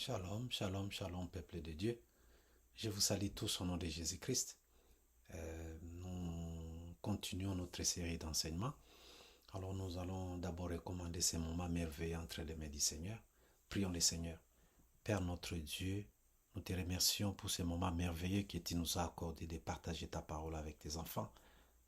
Shalom, shalom, shalom, peuple de Dieu. Je vous salue tous au nom de Jésus-Christ. Nous continuons notre série d'enseignements. Alors nous allons d'abord recommander ces moments merveilleux entre les mains du Seigneur. Prions le Seigneur. Père notre Dieu, nous te remercions pour ces moments merveilleux que tu nous as accordés de partager ta parole avec tes enfants.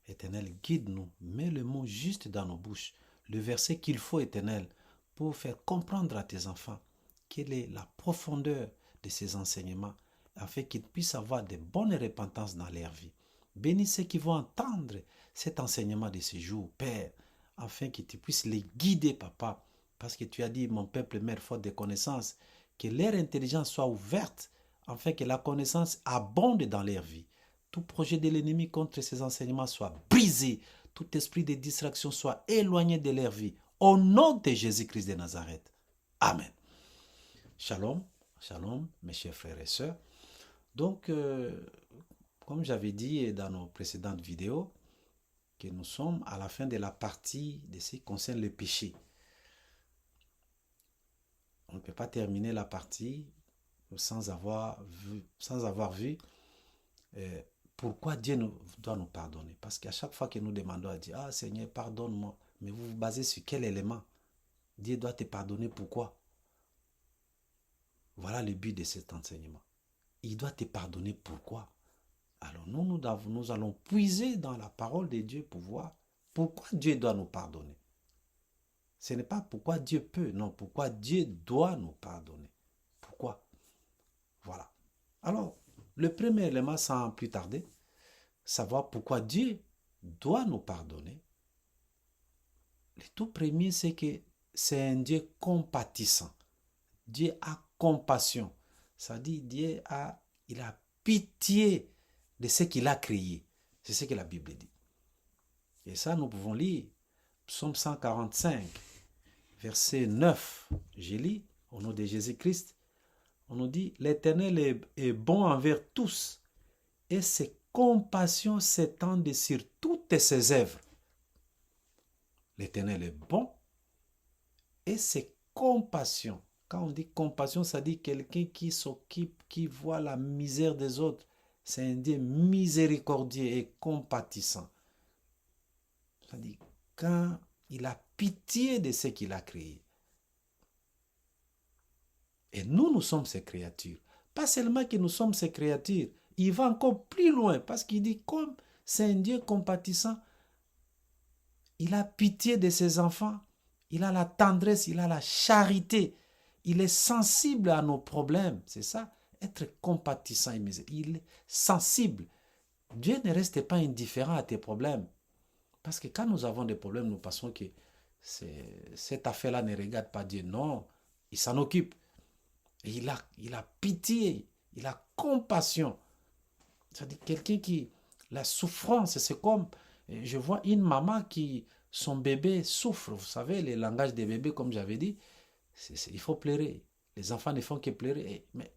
Éternel, guide-nous, mets le mot juste dans nos bouches, le verset qu'il faut, Éternel, pour faire comprendre à tes enfants quelle est la profondeur de ces enseignements, afin qu'ils puissent avoir de bonnes repentances dans leur vie. Bénis ceux qui vont entendre cet enseignement de ce jour, Père, afin que tu puisses les guider, Papa, parce que tu as dit, mon peuple meurt faute de connaissances, que leur intelligence soit ouverte, afin que la connaissance abonde dans leur vie. Tout projet de l'ennemi contre ces enseignements soit brisé, tout esprit de distraction soit éloigné de leur vie. Au nom de Jésus-Christ de Nazareth. Amen. Shalom, shalom, mes chers frères et sœurs. Donc, comme j'avais dit dans nos précédentes vidéos, que nous sommes à la fin de la partie de ce qui concerne le péché. On ne peut pas terminer la partie sans avoir vu pourquoi Dieu doit nous pardonner. Parce qu'à chaque fois que nous demandons à Dieu, « Ah Seigneur, pardonne-moi », mais vous vous basez sur quel élément? Dieu doit te pardonner, pourquoi? Voilà le but de cet enseignement. Il doit te pardonner, pourquoi? Alors nous allons puiser dans la parole de Dieu pour voir pourquoi Dieu doit nous pardonner. Ce n'est pas pourquoi Dieu peut, non, pourquoi Dieu doit nous pardonner. Pourquoi? Voilà. Alors, le premier élément, sans plus tarder, savoir pourquoi Dieu doit nous pardonner. Le tout premier, c'est que c'est un Dieu compatissant. Dieu a compassion. Ça dit, il a pitié de ce qu'il a créé. C'est ce que la Bible dit. Et ça, nous pouvons lire Psaume 145, verset 9. Je lis au nom de Jésus-Christ. On nous dit, l'Éternel est bon envers tous et ses compassions s'étendent sur toutes ses œuvres. L'Éternel est bon et ses compassions. Quand on dit compassion, ça dit quelqu'un qui s'occupe, qui voit la misère des autres. C'est un Dieu miséricordieux et compatissant. Ça dit quand il a pitié de ce qu'il a créé. Et nous sommes ces créatures. Pas seulement que nous sommes ces créatures, il va encore plus loin parce qu'il dit comme c'est un Dieu compatissant, il a pitié de ses enfants, il a la tendresse, il a la charité. Il est sensible à nos problèmes, c'est ça, être compatissant et miséricordieux. Il est sensible. Dieu ne reste pas indifférent à tes problèmes. Parce que quand nous avons des problèmes, nous pensons que cette affaire-là ne regarde pas Dieu. Non, il s'en occupe. Et il a pitié, il a compassion. C'est-à-dire quelqu'un qui, la souffrance, c'est comme, je vois une maman qui, son bébé souffre. Vous savez, le langage des bébés, comme j'avais dit, il faut pleurer. Les enfants ne font que pleurer. Mais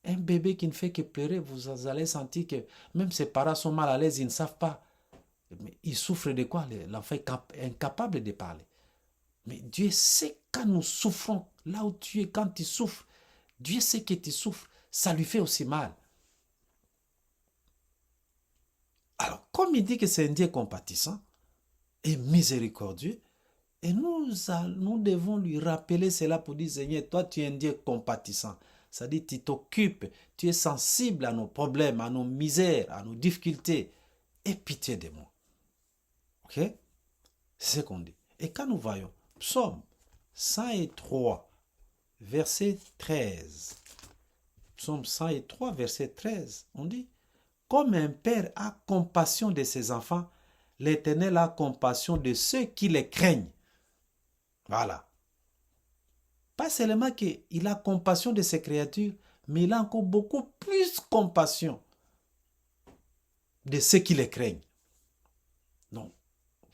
un bébé qui ne fait que pleurer, vous allez sentir que même ses parents sont mal à l'aise, ils ne savent pas. Mais il souffre de quoi? L'enfant est incapable de parler. Mais Dieu sait quand nous souffrons, là où tu es, quand tu souffres, Dieu sait que tu souffres, ça lui fait aussi mal. Alors, comme il dit que c'est un Dieu compatissant et miséricordieux, et nous devons lui rappeler cela pour dire, Seigneur, toi tu es un Dieu compatissant. Ça dit, tu t'occupes, tu es sensible à nos problèmes, à nos misères, à nos difficultés. Aie pitié de moi. Ok? C'est ce qu'on dit. Et quand nous voyons, Psaume 103, verset 13. Psaume 103, verset 13, on dit, comme un père a compassion de ses enfants, l'Éternel a compassion de ceux qui les craignent. Voilà. Pas seulement qu'il a compassion de ses créatures, mais il a encore beaucoup plus compassion de ceux qui les craignent. Donc,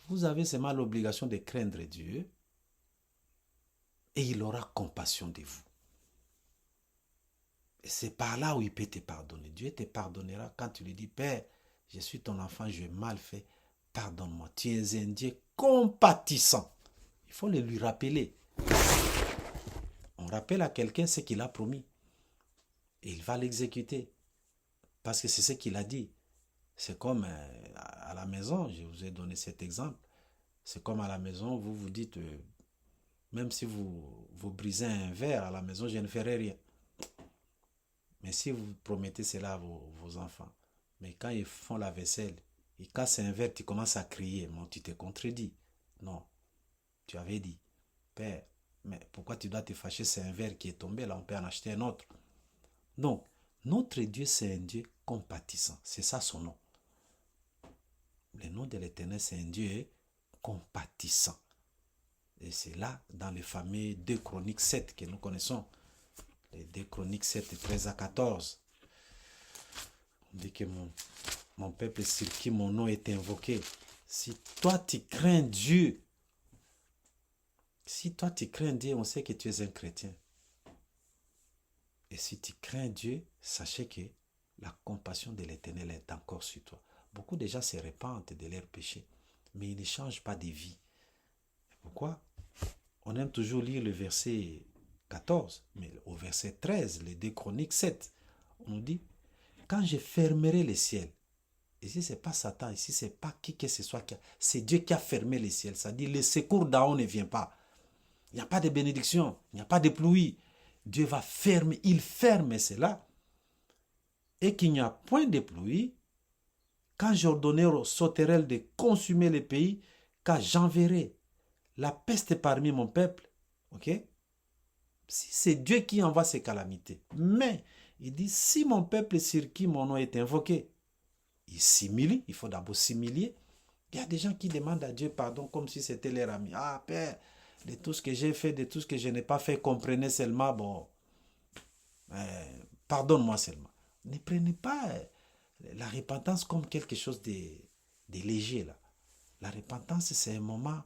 vous avez seulement l'obligation de craindre Dieu et il aura compassion de vous. Et c'est par là où il peut te pardonner. Dieu te pardonnera quand tu lui dis, Père, je suis ton enfant, j'ai mal fait, pardonne-moi. Tu es un Dieu compatissant. Il faut le lui rappeler. rappelle à quelqu'un ce qu'il a promis. Et il va l'exécuter. Parce que c'est ce qu'il a dit. C'est comme à la maison, je vous ai donné cet exemple. C'est comme à la maison, vous vous dites, même si vous brisez un verre à la maison, je ne ferai rien. Mais si vous promettez cela à vos enfants, mais quand ils font la vaisselle, ils cassent un verre, tu commences à crier, mais tu te contredis. Non, tu avais dit, Père, mais pourquoi tu dois te fâcher, c'est un verre qui est tombé, là on peut en acheter un autre. Donc, notre Dieu, c'est un Dieu compatissant, c'est ça son nom. Le nom de l'Éternel, c'est un Dieu compatissant. Et c'est là, dans les fameux 2 Chroniques 7 que nous connaissons. Les 2 Chroniques 7, 13 à 14. On dit que mon peuple sur qui mon nom est invoqué. Si toi tu crains Dieu, on sait que tu es un chrétien. Et si tu crains Dieu, sachez que la compassion de l'Éternel est encore sur toi. Beaucoup de gens se repentent de leurs péchés, mais ils ne changent pas de vie. Pourquoi? On aime toujours lire le verset 14, mais au verset 13, les 2 Chroniques 7, on nous dit, quand je fermerai les ciels, ici ce n'est pas Satan, ici ce n'est pas qui que ce soit, c'est Dieu qui a fermé les ciels, ça dit le secours d'en haut ne vient pas. Il n'y a pas de bénédiction, il n'y a pas de pluie. Dieu va fermer, il ferme cela, et qu'il n'y a point de pluie, quand j'ordonnerai aux sauterelles de consumer le pays, car j'enverrai la peste parmi mon peuple, ok? Si c'est Dieu qui envoie ces calamités. Mais, il dit, si mon peuple sur qui mon nom est invoqué, il s'humilie, il faut d'abord s'humilier. Il y a des gens qui demandent à Dieu pardon comme si c'était leur ami. Ah, Père, de tout ce que j'ai fait, de tout ce que je n'ai pas fait, comprenez seulement, bon, pardonne-moi seulement. Ne prenez pas la repentance comme quelque chose de léger, là. La repentance, c'est un moment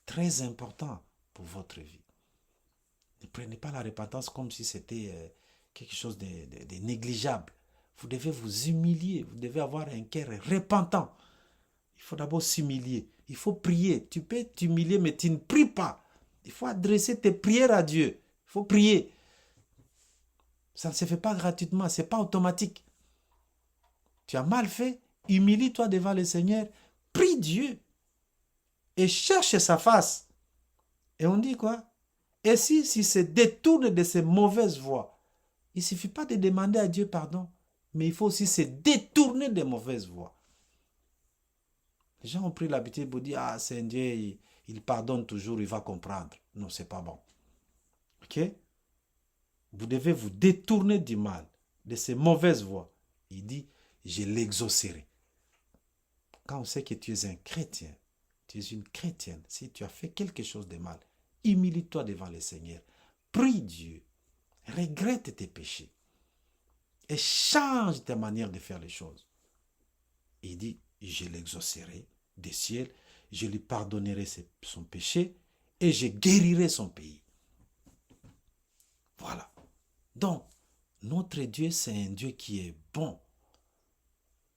très important pour votre vie. Ne prenez pas la repentance comme si c'était quelque chose de négligeable. Vous devez vous humilier, vous devez avoir un cœur repentant. Il faut d'abord s'humilier, il faut prier. Tu peux t'humilier, mais tu ne pries pas. Il faut adresser tes prières à Dieu. Il faut prier. Ça ne se fait pas gratuitement, ce n'est pas automatique. Tu as mal fait, humilie-toi devant le Seigneur, prie Dieu et cherche sa face. Et on dit quoi? Et si se détourne de ces mauvaises voies, il ne suffit pas de demander à Dieu pardon, mais il faut aussi se détourner des mauvaises voies. Les gens ont pris l'habitude de dire, ah, c'est un Dieu, il pardonne toujours, il va comprendre. Non, ce n'est pas bon. Ok? Vous devez vous détourner du mal, de ces mauvaises voies. Il dit, je l'exaucerai. Quand on sait que tu es un chrétien, tu es une chrétienne, si tu as fait quelque chose de mal, humilie-toi devant le Seigneur. Prie Dieu. Regrette tes péchés. Et change ta manière de faire les choses. Il dit, je l'exaucerai des ciels, je lui pardonnerai son péché et je guérirai son pays. Voilà. Donc, notre Dieu, c'est un Dieu qui est bon.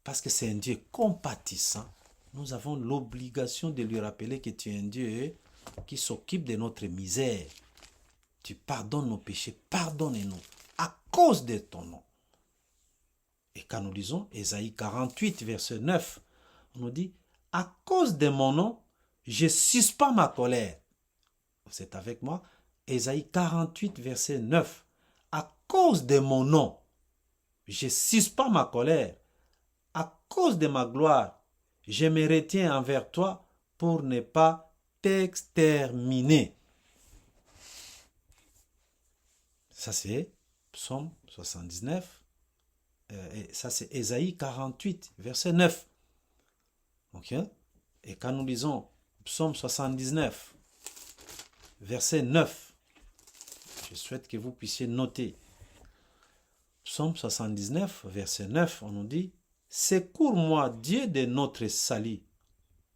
Parce que c'est un Dieu compatissant. Nous avons l'obligation de lui rappeler que tu es un Dieu qui s'occupe de notre misère. Tu pardonnes nos péchés, pardonne-nous à cause de ton nom. Et quand nous lisons Ésaïe 48, verset 9, on nous dit, à cause de mon nom, je suspends ma colère. Vous êtes avec moi? Ésaïe 48, verset 9. À cause de mon nom, je suspends ma colère. À cause de ma gloire, je me retiens envers toi pour ne pas t'exterminer. Ça c'est Psaume 79. Ça c'est Ésaïe 48, verset 9. Ok? Et quand nous lisons Psaume 79, verset 9, je souhaite que vous puissiez noter. Psaume 79, verset 9, on nous dit, secours-moi, Dieu de notre salut,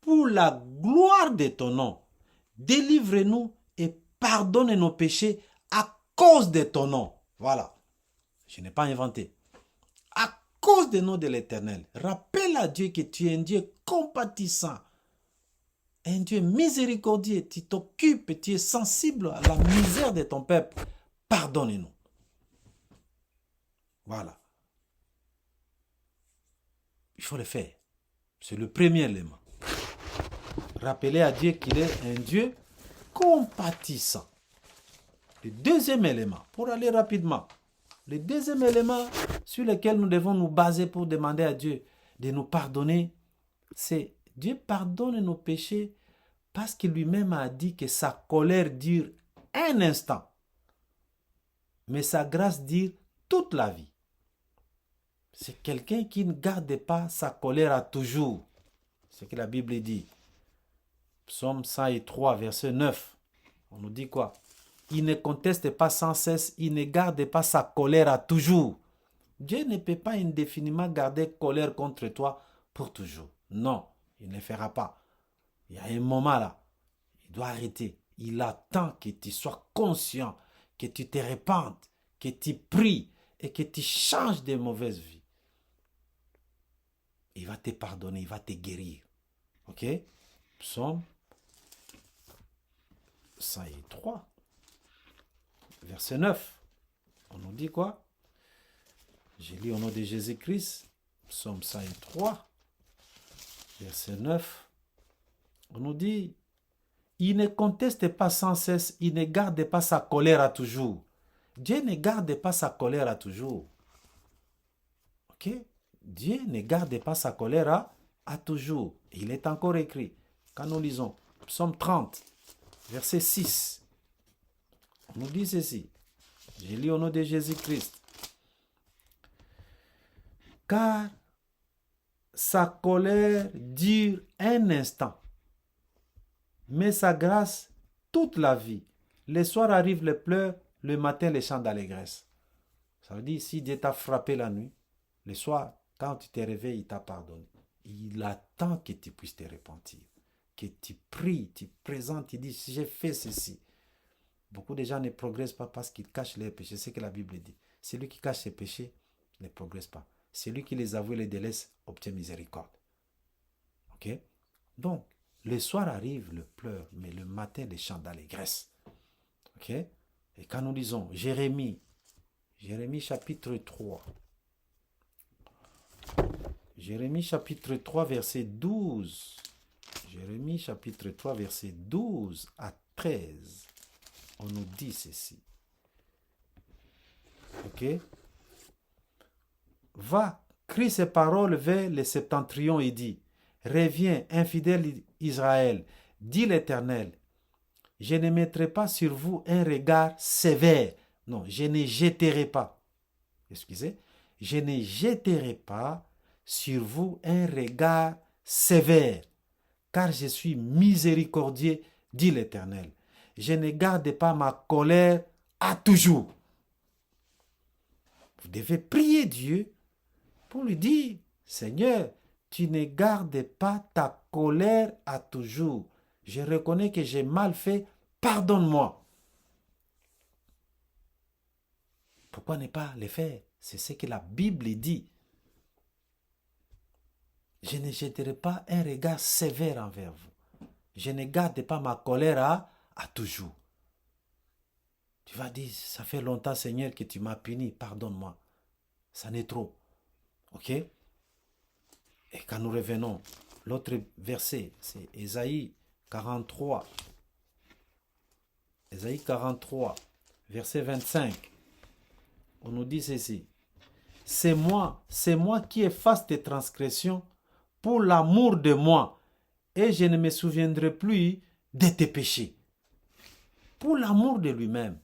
pour la gloire de ton nom. Délivre-nous et pardonne nos péchés à cause de ton nom. Voilà. Je n'ai pas inventé. À cause du nom de l'Éternel. Rappelle à Dieu que tu es un Dieu compatissant. Un Dieu miséricordieux. Tu t'occupes, tu es sensible à la misère de ton peuple. pardonnez-nous. Voilà. Il faut le faire. C'est le premier élément. Rappeler à Dieu qu'il est un Dieu compatissant. Le deuxième élément, pour aller rapidement, le deuxième élément sur lequel nous devons nous baser pour demander à Dieu de nous pardonner, c'est Dieu pardonne nos péchés parce qu'il lui-même a dit que sa colère dure un instant, mais sa grâce dure toute la vie. C'est quelqu'un qui ne garde pas sa colère à toujours. C'est ce que la Bible dit. Psaume 103, verset 9. On nous dit quoi? Il ne conteste pas sans cesse, il ne garde pas sa colère à toujours. Dieu ne peut pas indéfiniment garder colère contre toi pour toujours. Non, il ne le fera pas. Il y a un moment là, il doit arrêter. Il attend que tu sois conscient, que tu te répandes, que tu pries et que tu changes de mauvaise vie. Il va te pardonner, il va te guérir. Ok? Psaume 103, verset 9. On nous dit quoi? J'ai lu au nom de Jésus-Christ, Psaume 103, verset 9. On nous dit, il ne conteste pas sans cesse, il ne garde pas sa colère à toujours. Dieu ne garde pas sa colère à toujours. Ok? Dieu ne garde pas sa colère à toujours. Il est encore écrit, quand nous lisons Psaume 30, verset 6, on nous dit ceci. J'ai lu au nom de Jésus-Christ. Car sa colère dure un instant, mais sa grâce toute la vie. Le soir arrivent les pleurs, le matin les chants d'allégresse. Ça veut dire, si Dieu t'a frappé la nuit, le soir, quand tu te réveilles, il t'a pardonné. Il attend que tu puisses te repentir, que tu pries, tu présentes, tu dis, j'ai fait ceci. Beaucoup de gens ne progressent pas parce qu'ils cachent leurs péchés. C'est ce que la Bible dit. Celui qui cache ses péchés ne progresse pas. Celui qui les avoue et les délaisse obtient miséricorde. Ok? Donc, le soir arrive le pleur, mais le matin les chants d'allégresse. Ok? Et quand nous lisons Jérémie chapitre 3. Jérémie chapitre 3, verset 12. Jérémie chapitre 3, verset 12 à 13. On nous dit ceci. Ok? Va, crie ces paroles vers les septentrions et dit, reviens, infidèle Israël, dit l'Éternel, je ne mettrai pas sur vous un regard sévère. Non, je ne jetterai pas. Excusez, je ne jetterai pas sur vous un regard sévère, car je suis miséricordieux, dit l'Éternel. Je ne garde pas ma colère à toujours. Vous devez prier Dieu pour lui dire, Seigneur, tu ne gardes pas ta colère à toujours. Je reconnais que j'ai mal fait, pardonne-moi. Pourquoi ne pas le faire? C'est ce que la Bible dit. Je ne jetterai pas un regard sévère envers vous. Je ne garde pas ma colère à toujours. Tu vas dire, ça fait longtemps Seigneur que tu m'as puni, pardonne-moi. Ça n'est trop. Ok? Et quand nous revenons, l'autre verset, c'est Ésaïe 43. Ésaïe 43, verset 25. On nous dit ceci. C'est moi qui efface tes transgressions pour l'amour de moi, et je ne me souviendrai plus de tes péchés. Pour l'amour de lui-même.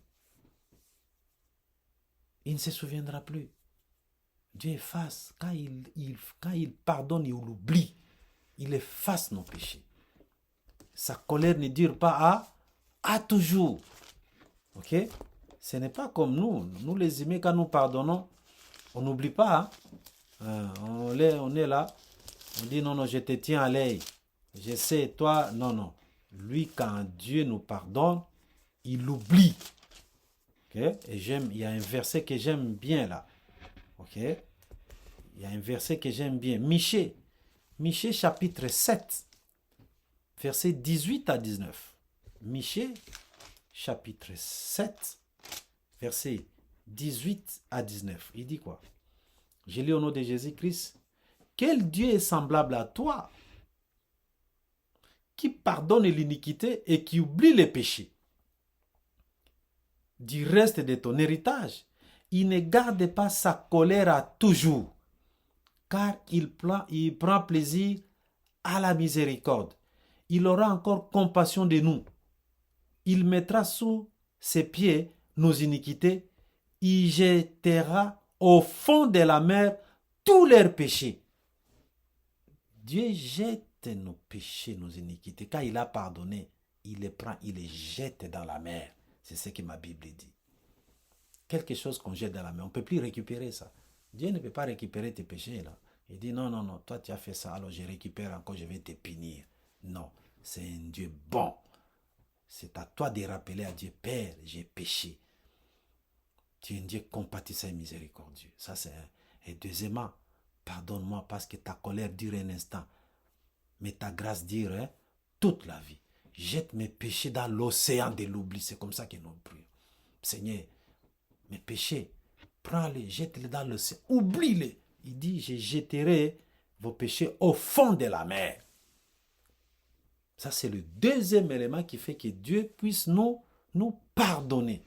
Il ne se souviendra plus. Dieu efface. Quand il pardonne, il oublie. Il efface nos péchés. Sa colère ne dure pas à toujours. Ok? Ce n'est pas comme nous. Nous les humains, quand nous pardonnons, on n'oublie pas. On est là. On dit non, je te tiens à l'œil. Je sais, toi, non. Lui, quand Dieu nous pardonne, il oublie. Okay? Et il y a un verset que j'aime bien là. Ok? Il y a un verset que j'aime bien. Michée chapitre 7, verset 18 à 19. Michée chapitre 7, versets 18 à 19. Il dit quoi? Je lis au nom de Jésus-Christ. Quel Dieu est semblable à toi, qui pardonne l'iniquité et qui oublie les péchés du reste de ton héritage? Il ne garde pas sa colère à toujours, car il prend plaisir à la miséricorde. Il aura encore compassion de nous. Il mettra sous ses pieds nos iniquités. Il jettera au fond de la mer tous leurs péchés. Dieu jette nos péchés, nos iniquités. Quand il a pardonné, il les prend, il les jette dans la mer. C'est ce que ma Bible dit. Quelque chose qu'on jette dans la mer, on ne peut plus récupérer ça. Dieu ne peut pas récupérer tes péchés là. Il dit non, non, non, toi tu as fait ça, alors je récupère encore, je vais te punir. Non, c'est un Dieu bon. C'est à toi de rappeler à Dieu, Père, j'ai péché. Tu es un Dieu compatissant et miséricordieux. Ça c'est un. Et deuxièmement, pardonne-moi parce que ta colère dure un instant, mais ta grâce dure toute la vie. Jette mes péchés dans l'océan de l'oubli. C'est comme ça que nous prions. Seigneur, mes péchés, prends-les, jette-les dans l'océan, oublie-les. Il dit, je jetterai vos péchés au fond de la mer. Ça, c'est le deuxième élément qui fait que Dieu puisse nous pardonner.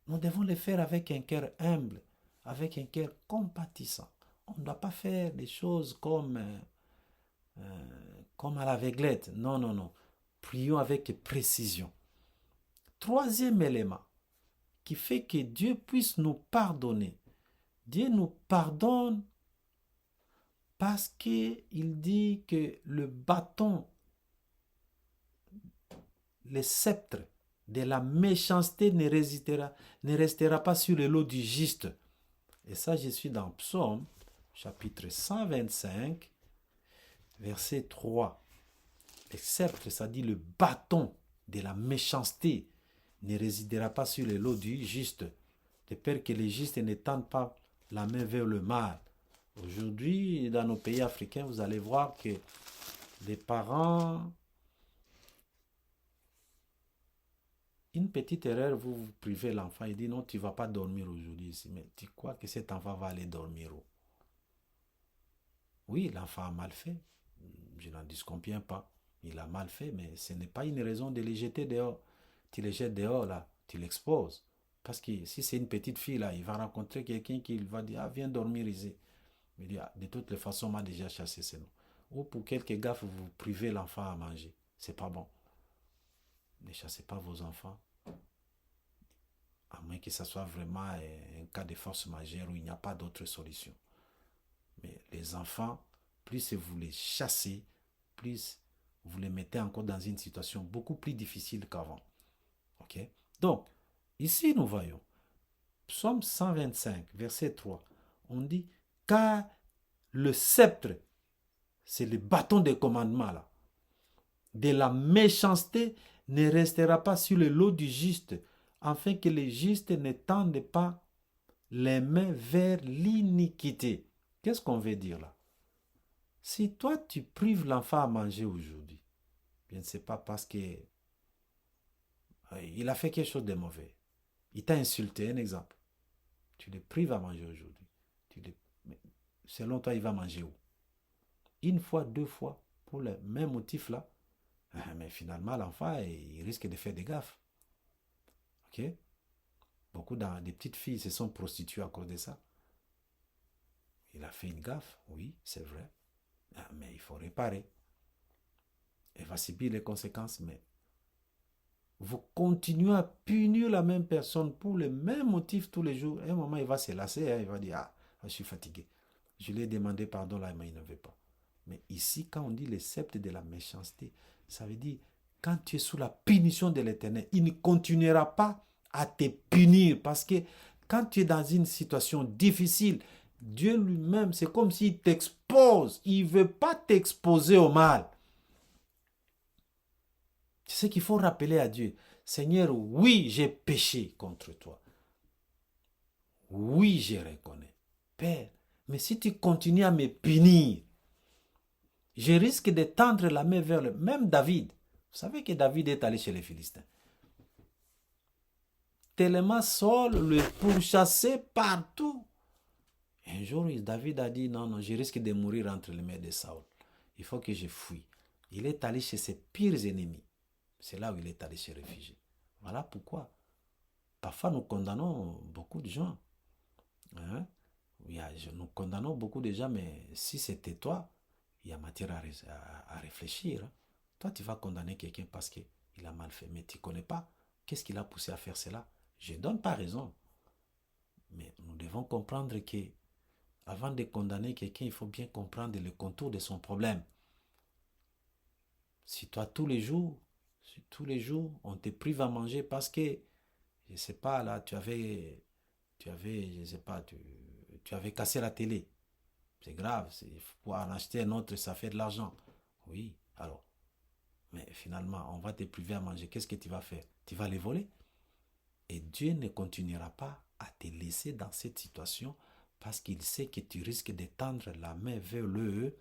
Nous devons le faire avec un cœur humble, avec un cœur compatissant. On ne doit pas faire des choses comme à l'aveuglette. Non, non, non. Prions avec précision. Troisième élément qui fait que Dieu puisse nous pardonner. Dieu nous pardonne parce qu'il dit que le bâton, le sceptre de la méchanceté ne restera pas sur le lot du juste. Et ça, je suis dans Psaume, chapitre 125, verset 3. Le sceptre, ça dit le bâton de la méchanceté ne résidera pas sur le lot du juste, de peur que les justes ne tendent pas la main vers le mal. Aujourd'hui, dans nos pays africains, vous allez voir que les parents, une petite erreur, vous privez l'enfant, il dit non, tu ne vas pas dormir aujourd'hui ici. Mais tu crois que cet enfant va aller dormir où? Oui, l'enfant a mal fait. Je n'en disconviens pas. Il a mal fait, mais ce n'est pas une raison de les jeter dehors. Tu les jettes dehors, là, tu l'exposes. Parce que si c'est une petite fille, là, il va rencontrer quelqu'un qui va dire, ah, viens dormir ici. Il dit, ah, de toutes les façons, on m'a déjà chassé, c'est nous. Ou pour quelques gaffes, vous privez l'enfant à manger. C'est pas bon. Ne chassez pas vos enfants. À moins que ce soit vraiment un cas de force majeure où il n'y a pas d'autre solution. Mais les enfants, plus vous les chassez, plus vous les mettez encore dans une situation beaucoup plus difficile qu'avant. Ok? Donc, ici nous voyons, Psaume 125, verset 3, on dit, car le sceptre, c'est le bâton des commandements là, de la méchanceté ne restera pas sur le lot du juste, afin que les justes ne tendent pas les mains vers l'iniquité. Qu'est-ce qu'on veut dire là? Si toi tu prives l'enfant à manger aujourd'hui, bien c'est pas parce que il a fait quelque chose de mauvais. Il t'a insulté, un exemple. Tu le prives à manger aujourd'hui. Selon toi, il va manger où? Une fois, deux fois, pour le même motif là. Mais finalement, l'enfant, il risque de faire des gaffes. Ok? Beaucoup des petites filles se sont prostituées à cause de ça. Il a fait une gaffe, oui, c'est vrai. Mais il faut réparer. Il va subir les conséquences, mais vous continuez à punir la même personne pour le même motif tous les jours. À un moment, il va se lasser, il va dire, ah, je suis fatigué. Je lui ai demandé pardon là, mais il ne veut pas. Mais ici, quand on dit le sceptre de la méchanceté, ça veut dire, quand tu es sous la punition de l'Éternel, il ne continuera pas à te punir. Parce que quand tu es dans une situation difficile, Dieu lui-même, c'est comme s'il t'expose. Il ne veut pas t'exposer au mal. C'est ce qu'il faut rappeler à Dieu. Seigneur, oui, j'ai péché contre toi. Oui, je reconnais. Père, mais si tu continues à me punir, je risque de tendre la main vers même David. Vous savez que David est allé chez les Philistins. tellement Saul le pourchassait partout. Un jour, David a dit, non, non, je risque de mourir entre les mains de Saul. Il faut que je fuis. Il est allé chez ses pires ennemis. C'est là où il est allé se réfugier. Voilà pourquoi. Parfois, nous condamnons beaucoup de gens. Hein? Nous condamnons beaucoup de gens, mais si c'était toi, il y a matière à réfléchir. Hein? Toi, tu vas condamner quelqu'un parce qu'il a mal fait, mais tu ne connais pas. Qu'est-ce qui l'a poussé à faire cela? Je ne donne pas raison. Mais nous devons comprendre que avant de condamner quelqu'un, il faut bien comprendre le contour de son problème. Si toi, tous les jours, on te prive à manger parce que, je ne sais pas, là, tu avais, je sais pas, tu avais cassé la télé. C'est grave, pour en acheter un autre, ça fait de l'argent. Oui, alors. Mais finalement, on va te priver à manger. Qu'est-ce que tu vas faire? Tu vas les voler? Et Dieu ne continuera pas à te laisser dans cette situation parce qu'il sait que tu risques de tendre la main vers le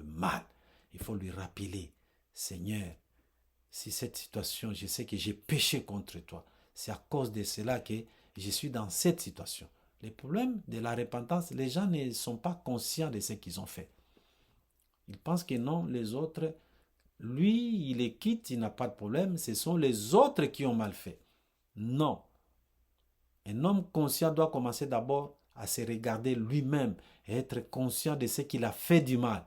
mal. Il faut lui rappeler, Seigneur, si cette situation, je sais que j'ai péché contre toi. C'est à cause de cela que je suis dans cette situation. Le problème de la repentance, les gens ne sont pas conscients de ce qu'ils ont fait. Ils pensent que non, les autres, lui, il les quitte, il n'a pas de problème. Ce sont les autres qui ont mal fait. Non. Un homme conscient doit commencer d'abord à se regarder lui-même et être conscient de ce qu'il a fait du mal.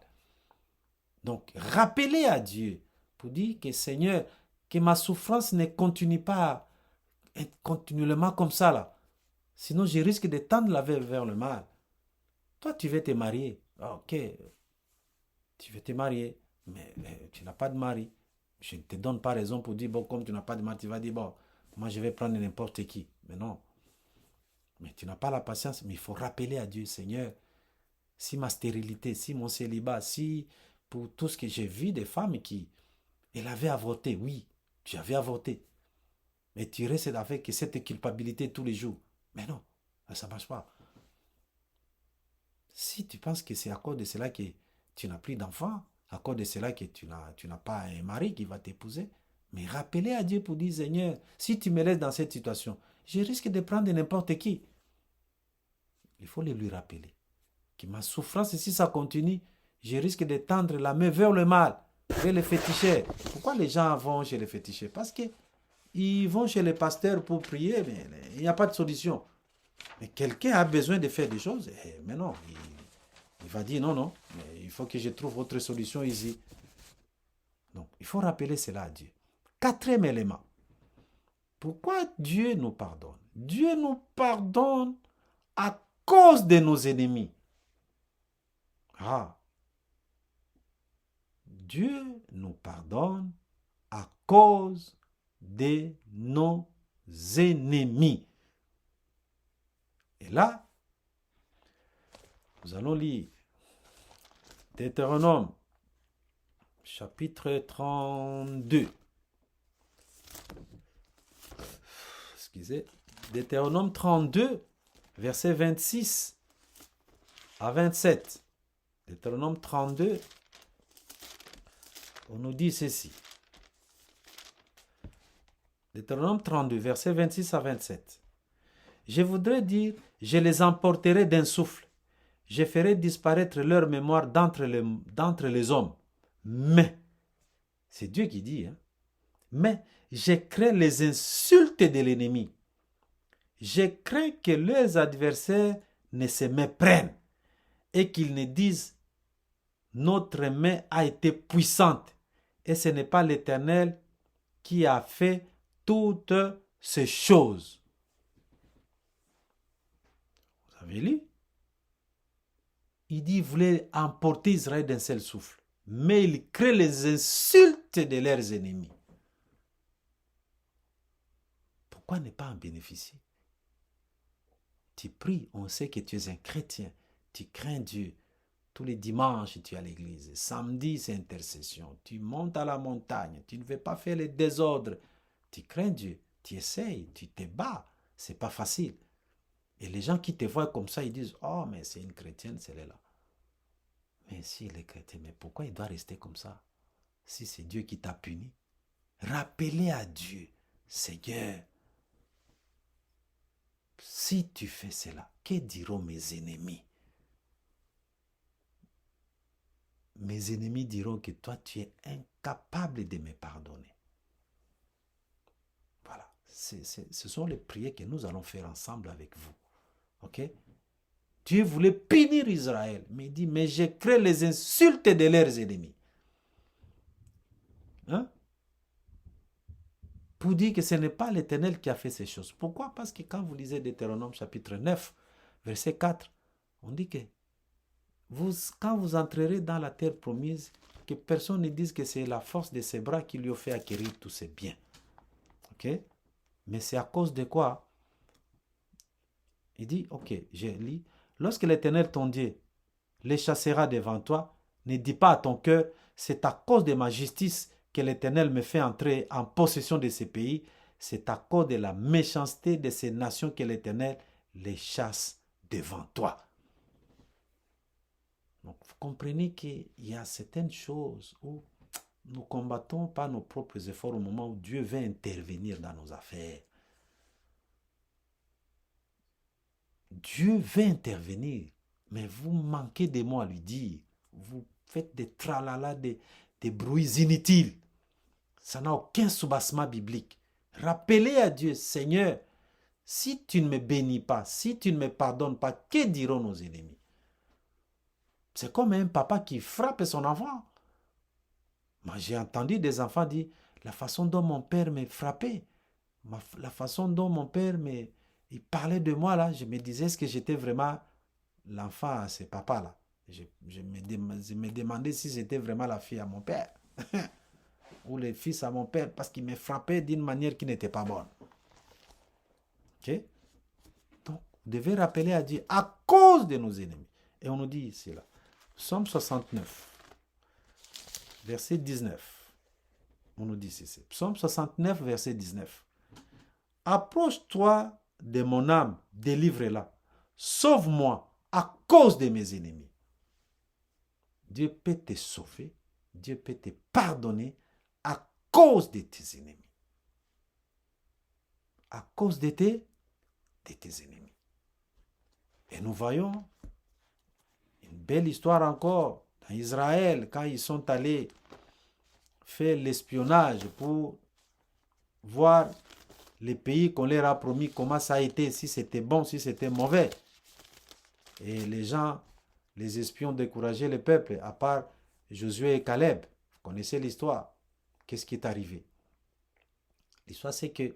Donc, rappeler à Dieu pour dire que Seigneur, que ma souffrance ne continue pas continuellement comme ça là. Sinon, je risque de tendre la main vers le mal. Toi, tu veux te marier. Ok, tu veux te marier, mais tu n'as pas de mari. Je ne te donne pas raison pour dire, bon, comme tu n'as pas de mari, tu vas dire, bon, moi je vais prendre n'importe qui. Mais non. Mais tu n'as pas la patience, mais il faut rappeler à Dieu, Seigneur, si ma stérilité, si mon célibat, si pour tout ce que j'ai vu des femmes qui, elle avait avorté, oui, tu avais avorté. Mais tu restes avec cette culpabilité tous les jours. Mais non, ça ne marche pas. Si tu penses que c'est à cause de cela que tu n'as plus d'enfants, à cause de cela que tu n'as pas un mari qui va t'épouser, mais rappelez à Dieu pour dire, Seigneur, si tu me laisses dans cette situation, je risque de prendre n'importe qui. Il faut le lui rappeler que ma souffrance, si ça continue, je risque de tendre la main vers le mal, vers les féticheurs. Pourquoi les gens vont chez les féticheurs? Parce qu'ils vont chez les pasteurs pour prier, mais il n'y a pas de solution. Mais quelqu'un a besoin de faire des choses, mais non, il va dire non, non, mais il faut que je trouve autre solution ici. Donc, il faut rappeler cela à Dieu. Quatrième élément. Pourquoi Dieu nous pardonne? Dieu nous pardonne à cause de nos ennemis. Ah. Dieu nous pardonne à cause de nos ennemis. Et là, nous allons lire Deutéronome, chapitre 32. Excusez. Deutéronome 32, versets 26 à 27. Deutéronome 32, on nous dit ceci. Deutéronome 32, versets 26 à 27. Je voudrais dire, je les emporterai d'un souffle. Je ferai disparaître leur mémoire d'entre les hommes. Mais, c'est Dieu qui dit, hein, mais je crains les insultes de l'ennemi. Je crains que leurs adversaires ne se méprennent et qu'ils ne disent, notre main a été puissante et ce n'est pas l'Éternel qui a fait toutes ces choses. Vous avez lu? Il dit, il voulait emporter Israël d'un seul souffle. Mais il crée les insultes de leurs ennemis. Pourquoi ne pas en bénéficier? Tu pries, on sait que tu es un chrétien. Tu crains Dieu. Tous les dimanches, tu es à l'église. Samedi, c'est intercession. Tu montes à la montagne. Tu ne veux pas faire les désordres. Tu crains Dieu. Tu essayes. Tu te bats. C'est pas facile. Et les gens qui te voient comme ça, ils disent, oh, mais c'est une chrétienne, celle-là. Mais si elle est chrétienne, mais pourquoi il doit rester comme ça? Si c'est Dieu qui t'a puni, rappelez à Dieu, Seigneur, Si tu fais cela, que diront mes ennemis? Mes ennemis diront que toi, tu es incapable de me pardonner. Voilà. Ce sont les prières que nous allons faire ensemble avec vous. Ok? Dieu voulait punir Israël, mais il dit, mais je crée les insultes de leurs ennemis. Hein? Pour dire que ce n'est pas l'Éternel qui a fait ces choses. Pourquoi? Parce que quand vous lisez Deutéronome chapitre 9, verset 4, on dit que quand vous entrerez dans la terre promise, que personne ne dise que c'est la force de ses bras qui lui a fait acquérir tous ses biens. Ok? Mais c'est à cause de quoi? Il dit, ok, je lis. Lorsque l'Éternel ton Dieu les chassera devant toi, ne dis pas à ton cœur, c'est à cause de ma justice que l'Éternel me fait entrer en possession de ces pays. C'est à cause de la méchanceté de ces nations que l'Éternel les chasse devant toi. Donc, vous comprenez qu'il y a certaines choses où nous combattons par nos propres efforts au moment où Dieu veut intervenir dans nos affaires. Dieu veut intervenir, mais vous manquez des mots à lui dire. Vous faites des tralala, des bruits inutiles. Ça n'a aucun soubassement biblique. Rappelez à Dieu, Seigneur, si tu ne me bénis pas, si tu ne me pardonnes pas, que diront nos ennemis? C'est comme un papa qui frappe son enfant. Moi, j'ai entendu des enfants dire, la façon dont mon père me frappait, la façon dont mon père il parlait de moi, là, je me disais, est-ce que j'étais vraiment l'enfant à ce papa-là? Je me demandais si j'étais vraiment la fille à mon père. Ou le fils à mon père, parce qu'il me frappait d'une manière qui n'était pas bonne. Ok? Donc, vous devez rappeler à Dieu, à cause de nos ennemis. Et on nous dit ici, là, Psaume 69, verset 19. On nous dit ici, Psaume 69, verset 19. Approche-toi de mon âme, délivre-la. Sauve-moi à cause de mes ennemis. Dieu peut te sauver, Dieu peut te pardonner à cause de tes ennemis. À cause de tes ennemis. Et nous voyons une belle histoire encore dans Israël, quand ils sont allés faire l'espionnage pour voir les pays qu'on leur a promis, comment ça a été, si c'était bon, si c'était mauvais. Et les gens, les espions décourageaient le peuple, à part Josué et Caleb. Vous connaissez l'histoire. Qu'est-ce qui est arrivé? L'histoire, c'est que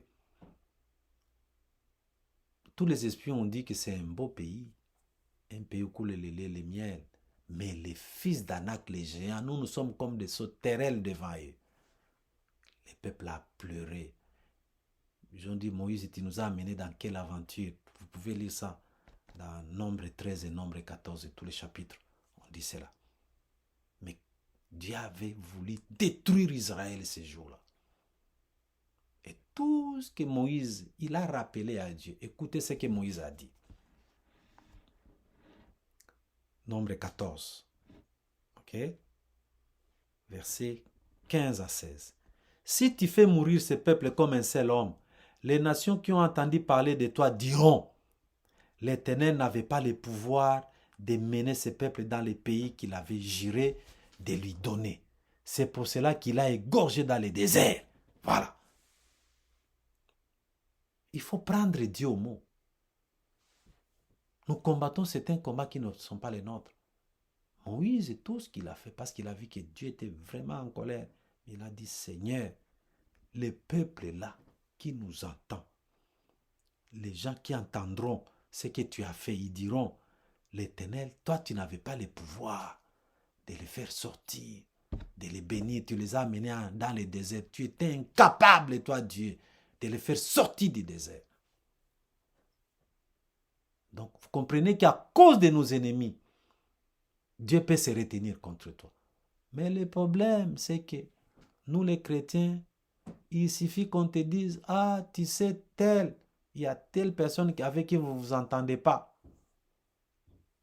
tous les espions ont dit que c'est un beau pays, un pays où coule le lait, le miel. Mais les fils d'Anak, les géants, nous sommes comme des sauterelles devant eux. Le peuple a pleuré. Ils ont dit, Moïse, tu nous as amenés dans quelle aventure? Vous pouvez lire ça dans Nombre 13 et Nombre 14 et tous les chapitres. On dit cela. Mais Dieu avait voulu détruire Israël ces jours-là. Et tout ce que Moïse, il a rappelé à Dieu. Écoutez ce que Moïse a dit. Nombre 14. Ok? Versets 15 à 16. Si tu fais mourir ce peuple comme un seul homme, les nations qui ont entendu parler de toi diront, l'Éternel n'avait pas le pouvoir de mener ce peuple dans les pays qu'il avait juré de lui donner. C'est pour cela qu'il a égorgé dans le désert. Voilà. Il faut prendre Dieu au mot. Nous combattons certains combats qui ne sont pas les nôtres. Moïse et tout ce qu'il a fait parce qu'il a vu que Dieu était vraiment en colère. Il a dit, Seigneur, le peuple là qui nous entend, les gens qui entendront ce que tu as fait, ils diront, l'Éternel, toi tu n'avais pas le pouvoir de les faire sortir, de les bénir, tu les as amenés dans le désert. Tu étais incapable, toi Dieu, de les faire sortir du désert. Donc vous comprenez qu'à cause de nos ennemis, Dieu peut se retenir contre toi. Mais le problème, c'est que nous les chrétiens, il suffit qu'on te dise, ah, tu sais, il y a telle personne avec qui vous ne vous entendez pas.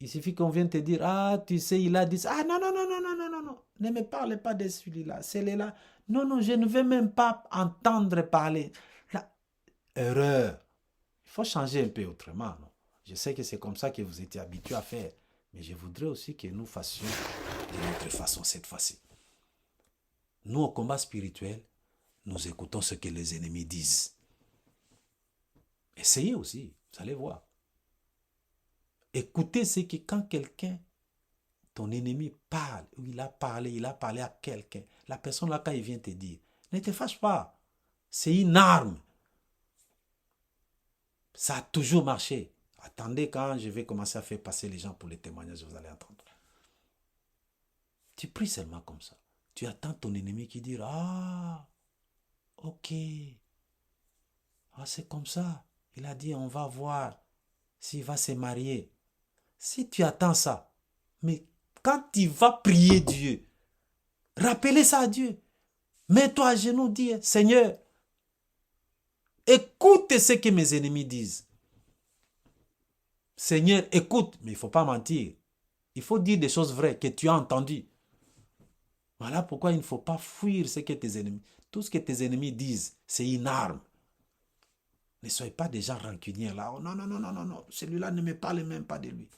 Il suffit qu'on vienne te dire, ah, tu sais, il a dit, ah, non, ne me parle pas de celui-là, celui-là. Non, je ne veux même pas entendre parler. Là, erreur. Il faut changer un peu autrement. Non? Je sais que c'est comme ça que vous étiez habitués à faire. Mais je voudrais aussi que nous fassions de notre façon cette fois-ci. Nous, au combat spirituel, nous écoutons ce que les ennemis disent. Essayez aussi, vous allez voir. Écoutez ce que quand quelqu'un, ton ennemi parle, ou il a parlé à quelqu'un, la personne là, quand il vient te dire, ne te fâche pas. C'est une arme. Ça a toujours marché. Attendez quand je vais commencer à faire passer les gens pour les témoignages, vous allez entendre. Tu pries seulement comme ça. Tu attends ton ennemi qui dit, ah, ok. Ah, c'est comme ça. Il a dit, on va voir s'il va se marier. Si tu attends ça, mais quand tu vas prier Dieu, rappelez ça à Dieu. Mets-toi à genoux, dis, Seigneur, écoute ce que mes ennemis disent. Seigneur, écoute, mais il ne faut pas mentir. Il faut dire des choses vraies que tu as entendues. Voilà pourquoi il ne faut pas fuir ce que tes ennemis. Tout ce que tes ennemis disent, c'est une arme. Ne soyez pas des gens rancuniers là. Oh, non, non, non, non, non, non. Celui-là ne me parle même pas de lui.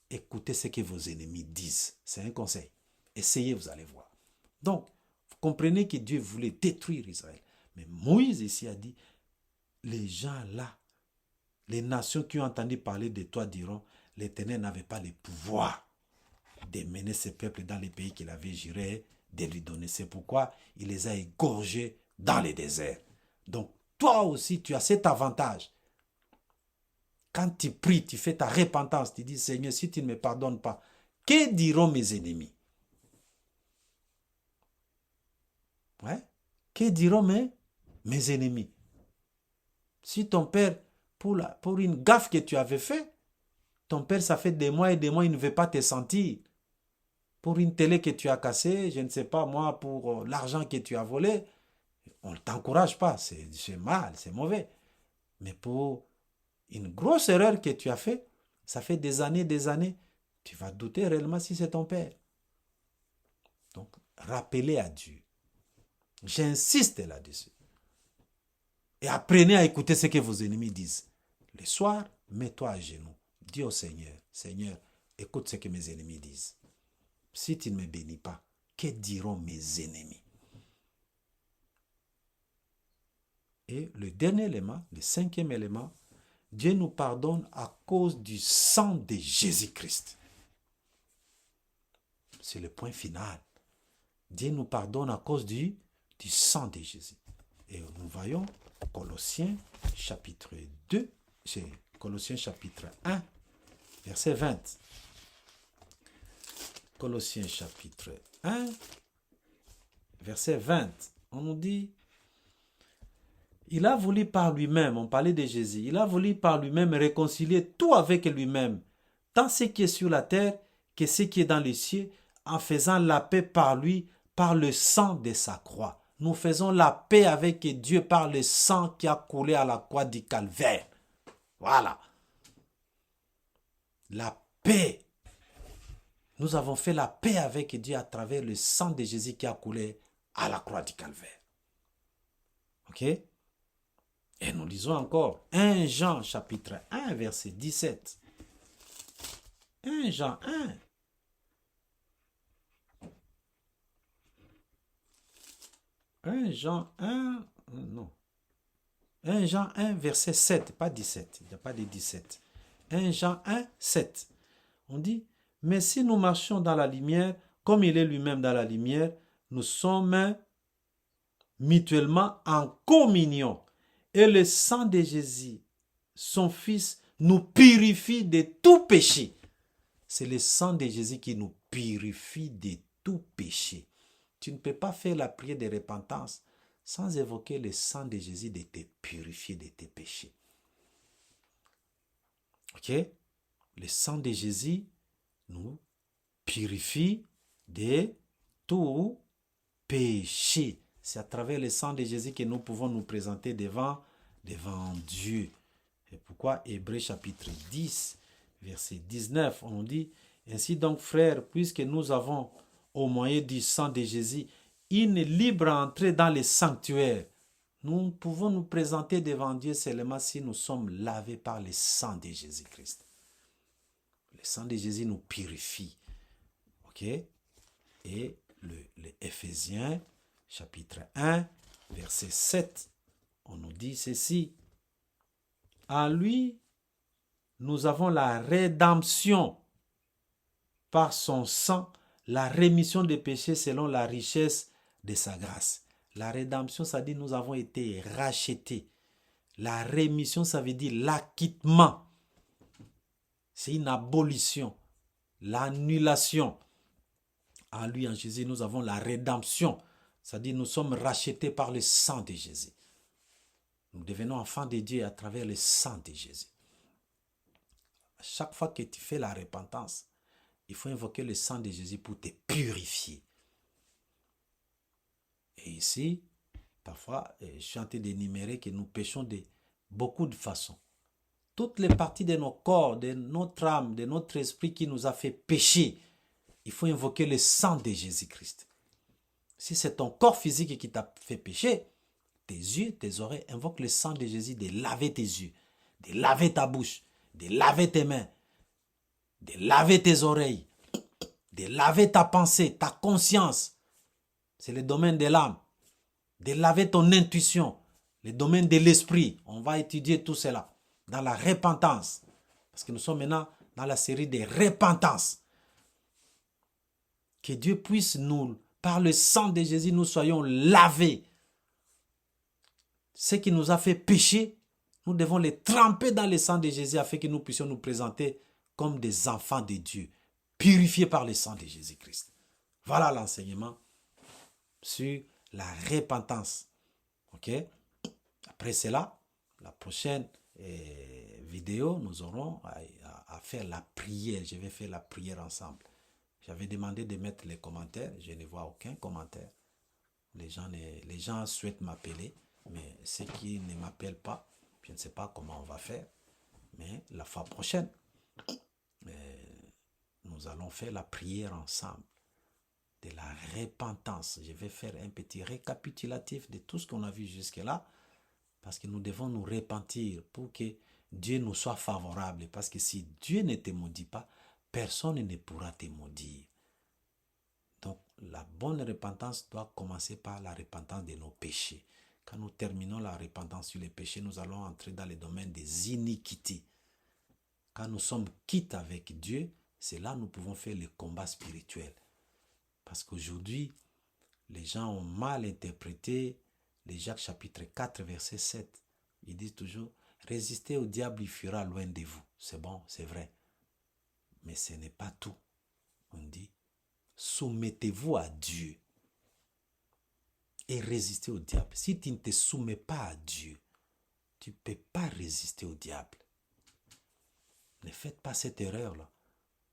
Écoutez ce que vos ennemis disent. C'est un conseil. Essayez, vous allez voir. Donc, vous comprenez que Dieu voulait détruire Israël. Mais Moïse ici a dit, les gens là, les nations qui ont entendu parler de toi diront, l'Éternel n'avait pas le pouvoir de mener ce peuple dans les pays qu'il avait juré de lui donner. C'est pourquoi il les a égorgés dans les déserts. Donc, toi aussi, tu as cet avantage. Quand tu pries, tu fais ta repentance, tu dis, Seigneur, si tu ne me pardonnes pas, que diront mes ennemis? Ouais? Que diront mes ennemis? Si ton père, pour une gaffe que tu avais fait, ton père, ça fait des mois et des mois, il ne veut pas te sentir. Pour une télé que tu as cassée, je ne sais pas moi, pour l'argent que tu as volé, on ne t'encourage pas, c'est mal, c'est mauvais. Mais pour une grosse erreur que tu as fait, ça fait des années, tu vas douter réellement si c'est ton père. Donc, rappelez à Dieu. J'insiste là-dessus. Et apprenez à écouter ce que vos ennemis disent. Le soir, mets-toi à genoux. Dis au Seigneur, Seigneur, écoute ce que mes ennemis disent. Si tu ne me bénis pas, que diront mes ennemis? Et le dernier élément, le cinquième élément, Dieu nous pardonne à cause du sang de Jésus-Christ. C'est le point final. Dieu nous pardonne à cause du sang de Jésus. Et nous voyons Colossiens chapitre 2, c'est Colossiens chapitre 1, verset 20. Colossiens chapitre 1, verset 20. On nous dit, il a voulu par lui-même, on parlait de Jésus, il a voulu par lui-même réconcilier tout avec lui-même, tant ce qui est sur la terre que ce qui est dans les cieux, en faisant la paix par lui, par le sang de sa croix. Nous faisons la paix avec Dieu par le sang qui a coulé à la croix du calvaire. Voilà. La paix. Nous avons fait la paix avec Dieu à travers le sang de Jésus qui a coulé à la croix du calvaire. Ok? Et nous lisons encore 1 Jean chapitre 1 verset 17. 1 Jean 1. 1 Jean 1, non. 1 Jean 1 verset 7, pas 17, il n'y a pas de 17. 1 Jean 1, 7. On dit, mais si nous marchons dans la lumière, comme il est lui-même dans la lumière, nous sommes mutuellement en communion. Et le sang de Jésus, son Fils, nous purifie de tout péché. C'est le sang de Jésus qui nous purifie de tout péché. Tu ne peux pas faire la prière de repentance sans évoquer le sang de Jésus de te purifier de tes péchés. Ok? Le sang de Jésus nous purifie de tout péché. C'est à travers le sang de Jésus que nous pouvons nous présenter devant Dieu. Et pourquoi Hébreux chapitre 10, verset 19, on dit, ainsi donc frères, puisque nous avons au moyen du sang de Jésus une libre entrée dans le sanctuaire. Nous pouvons nous présenter devant Dieu seulement si nous sommes lavés par le sang de Jésus-Christ. Le sang de Jésus nous purifie. Ok? Et le Éphésiens, chapitre 1, verset 7, on nous dit ceci. En lui, nous avons la rédemption par son sang, la rémission des péchés selon la richesse de sa grâce. La rédemption, ça dit nous avons été rachetés. La rémission, ça veut dire l'acquittement. C'est une abolition, l'annulation. En lui, en Jésus, nous avons la rédemption. Ça dit nous sommes rachetés par le sang de Jésus. Nous devenons enfants de Dieu à travers le sang de Jésus. À chaque fois que tu fais la repentance, il faut invoquer le sang de Jésus pour te purifier. Et ici, parfois, je suis en train d'énumérer que nous péchons de beaucoup de façons. Toutes les parties de nos corps, de notre âme, de notre esprit qui nous a fait pécher, il faut invoquer le sang de Jésus-Christ. Si c'est ton corps physique qui t'a fait pécher, tes yeux, tes oreilles, invoque le sang de Jésus de laver tes yeux, de laver ta bouche, de laver tes mains, de laver tes oreilles, de laver ta pensée, ta conscience. C'est le domaine de l'âme. De laver ton intuition, le domaine de l'esprit. On va étudier tout cela dans la repentance. Parce que nous sommes maintenant dans la série des repentances. Que Dieu puisse nous, par le sang de Jésus, nous soyons lavés. Ce qui nous a fait pécher, nous devons les tremper dans le sang de Jésus afin que nous puissions nous présenter comme des enfants de Dieu, purifiés par le sang de Jésus-Christ. Voilà l'enseignement sur la repentance. Ok? Après cela, la prochaine vidéo, nous aurons à faire la prière. Je vais faire la prière ensemble. J'avais demandé de mettre les commentaires. Je ne vois aucun commentaire. Les gens souhaitent m'appeler, mais ceux qui ne m'appellent pas, je ne sais pas comment on va faire. Mais la fois prochaine, nous allons faire la prière ensemble de la repentance. Je vais faire un petit récapitulatif de tout ce qu'on a vu jusque-là, parce que nous devons nous repentir pour que Dieu nous soit favorable. Parce que si Dieu ne te maudit pas, personne ne pourra te maudire. Donc, la bonne repentance doit commencer par la repentance de nos péchés. Quand nous terminons la repentance sur les péchés, nous allons entrer dans le domaine des iniquités. Quand nous sommes quittes avec Dieu, c'est là que nous pouvons faire le combat spirituel. Parce qu'aujourd'hui, les gens ont mal interprété les Jacques chapitre 4, verset 7. Ils disent toujours, résistez au diable, il fuira loin de vous. C'est bon, c'est vrai. Mais ce n'est pas tout. On dit, soumettez-vous à Dieu et résistez au diable. Si tu ne te soumets pas à Dieu, tu ne peux pas résister au diable. Ne faites pas cette erreur-là.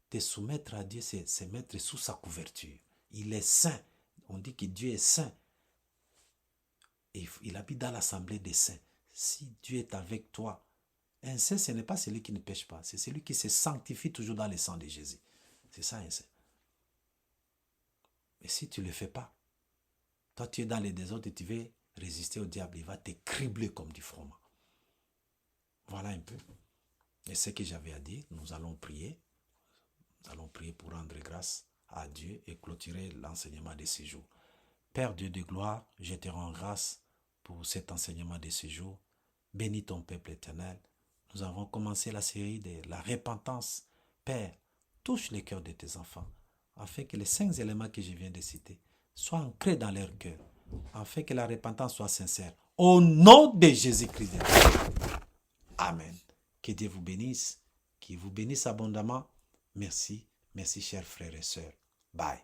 Te soumettre à Dieu, c'est se mettre sous sa couverture. Il est saint. On dit que Dieu est saint. Et il habite dans l'assemblée des saints. Si Dieu est avec toi, un saint, ce n'est pas celui qui ne pêche pas. C'est celui qui se sanctifie toujours dans le sang de Jésus. C'est ça un saint. Mais si tu ne le fais pas, toi tu es dans les désordres et tu veux résister au diable. Il va te cribler comme du froment. Voilà un peu. Et ce que j'avais à dire, nous allons prier. Nous allons prier pour rendre grâce à Dieu et clôturer l'enseignement de ce jour. Père Dieu de gloire, je te rends grâce pour cet enseignement de ce jour. Bénis ton peuple éternel. Nous avons commencé la série de la repentance. Père, touche les cœurs de tes enfants, afin que les 5 éléments que je viens de citer soient ancrés dans leur cœur, afin que la repentance soit sincère. Au nom de Jésus-Christ. Amen. Que Dieu vous bénisse, qu'il vous bénisse abondamment. Merci, merci chers frères et sœurs. Bye.